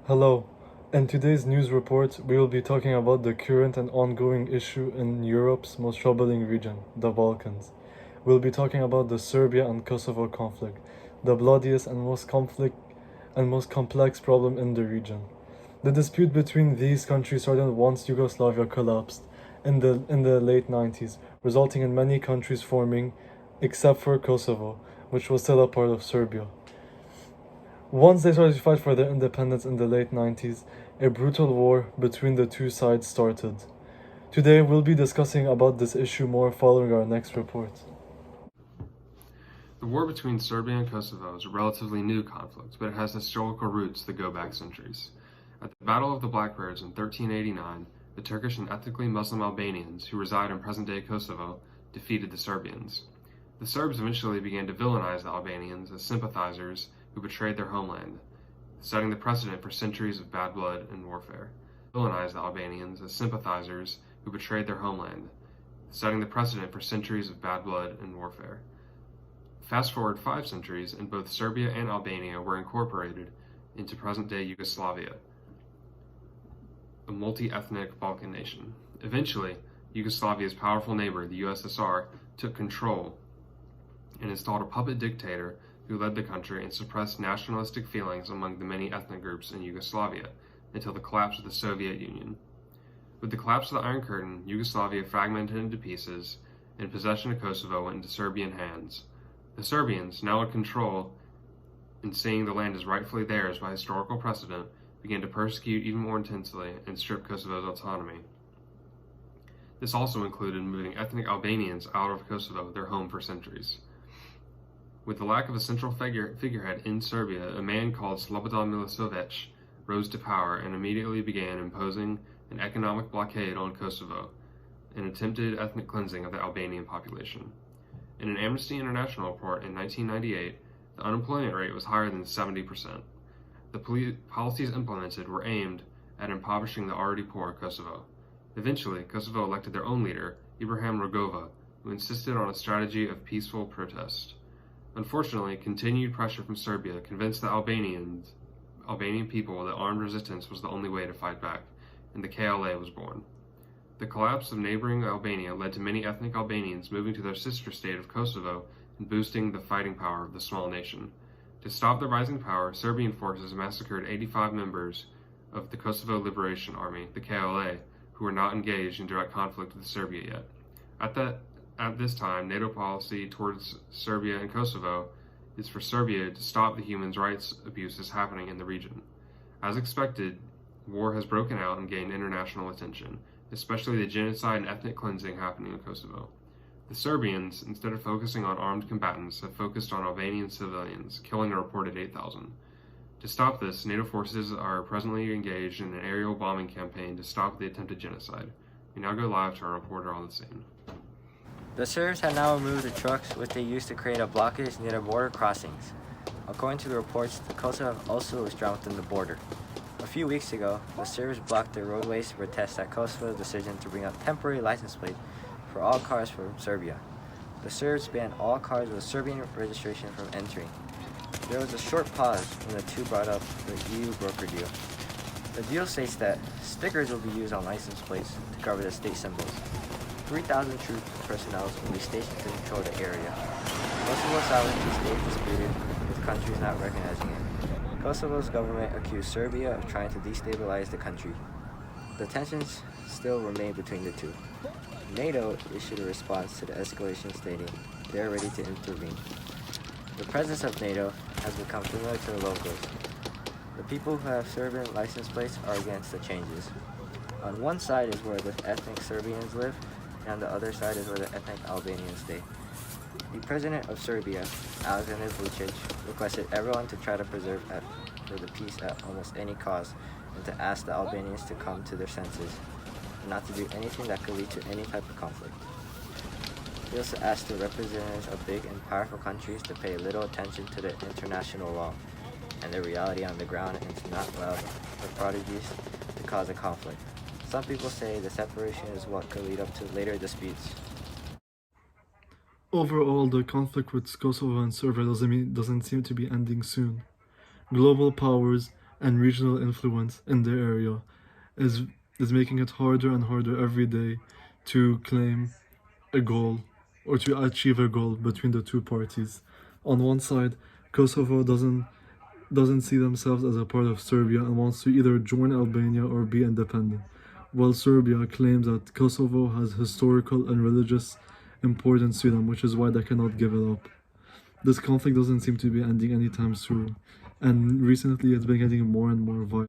Hello. In today's news report, we will be talking about the current and ongoing issue in Europe's most troubling region, the Balkans. We'll be talking about the Serbia and Kosovo conflict, the bloodiest and most complex problem in the region. The dispute between these countries started once Yugoslavia collapsed in the late 90s, resulting in many countries forming, except for Kosovo, which was still a part of Serbia. Once they started to fight for their independence in the late 90s, a brutal war between the two sides started. Today we'll be discussing about this issue more following our next report. The war between Serbia and Kosovo is a relatively new conflict, but it has historical roots that go back centuries. At the Battle of the Black Rose in 1389, the Turkish and ethnically Muslim Albanians who reside in present-day Kosovo defeated the Serbians. The Serbs eventually began to villainize the Albanians as sympathizers who betrayed their homeland, setting the precedent for centuries of bad blood and warfare. Villainize the Albanians as sympathizers who betrayed their homeland, setting the precedent for centuries of bad blood and warfare. Fast forward 5 centuries, and both Serbia and Albania were incorporated into present-day Yugoslavia, a multi-ethnic Balkan nation. Eventually, Yugoslavia's powerful neighbor, the USSR, took control and installed a puppet dictator who led the country and suppressed nationalistic feelings among the many ethnic groups in Yugoslavia until the collapse of the Soviet Union. With the collapse of the Iron Curtain, Yugoslavia fragmented into pieces, and possession of Kosovo went into Serbian hands. The Serbians, now in control and seeing the land as rightfully theirs by historical precedent, began to persecute even more intensely and strip Kosovo's autonomy. This also included moving ethnic Albanians out of Kosovo, their home for centuries. With the lack of a central figurehead in Serbia, a man called Slobodan Milosevic rose to power and immediately began imposing an economic blockade on Kosovo and attempted ethnic cleansing of the Albanian population. In an Amnesty International report in 1998, the unemployment rate was higher than 70%. The policies implemented were aimed at impoverishing the already poor Kosovo. Eventually, Kosovo elected their own leader, Ibrahim Rugova, who insisted on a strategy of peaceful protest. Unfortunately, continued pressure from Serbia convinced the Albanian people that armed resistance was the only way to fight back, and the KLA was born. The collapse of neighboring Albania led to many ethnic Albanians moving to their sister state of Kosovo and boosting the fighting power of the small nation. To stop the rising power, Serbian forces massacred 85 members of the Kosovo Liberation Army, the KLA, who were not engaged in direct conflict with Serbia yet. At this time, NATO policy towards Serbia and Kosovo is for Serbia to stop the human rights abuses happening in the region. As expected, war has broken out and gained international attention, especially the genocide and ethnic cleansing happening in Kosovo. The Serbians, instead of focusing on armed combatants, have focused on Albanian civilians, killing a reported 8,000. To stop this, NATO forces are presently engaged in an aerial bombing campaign to stop the attempted genocide. We now go live to our reporter on the scene. The Serbs have now removed the trucks which they used to create a blockage near the border crossings. According to the reports, the Kosovo also was drowned within the border. A few weeks ago, the Serbs blocked their roadways to protest at Kosovo's decision to bring up temporary license plates for all cars from Serbia. The Serbs banned all cars with Serbian registration from entering. There was a short pause when the two brought up the EU broker deal. The deal states that stickers will be used on license plates to cover the state symbols. 3,000 troop personnel will be stationed to control the area. Kosovo sovereignty stays disputed, with countries not recognizing it. Kosovo's government accused Serbia of trying to destabilize the country. The tensions still remain between the two. NATO issued a response to the escalation stating they are ready to intervene. The presence of NATO has become familiar to the locals. The people who have Serbian license plates are against the changes. On one side is where the ethnic Serbians live, and on the other side is where the ethnic Albanians stay. The president of Serbia, Alexander Vučić, requested everyone to try to preserve for the peace at almost any cost, and to ask the Albanians to come to their senses, and not to do anything that could lead to any type of conflict. He also asked the representatives of big and powerful countries to pay little attention to the international law and the reality on the ground, and to not allow the prodigies to cause a conflict. Some people say the separation is what could lead up to later disputes. Overall, the conflict with Kosovo and Serbia doesn't seem to be ending soon. Global powers and regional influence in their area is making it harder and harder every day to claim a goal or to achieve a goal between the two parties. On one side, Kosovo doesn't see themselves as a part of Serbia and wants to either join Albania or be independent, while Serbia claims that Kosovo has historical and religious importance to them, which is why they cannot give it up. This conflict doesn't seem to be ending anytime soon, and recently it's been getting more and more violent.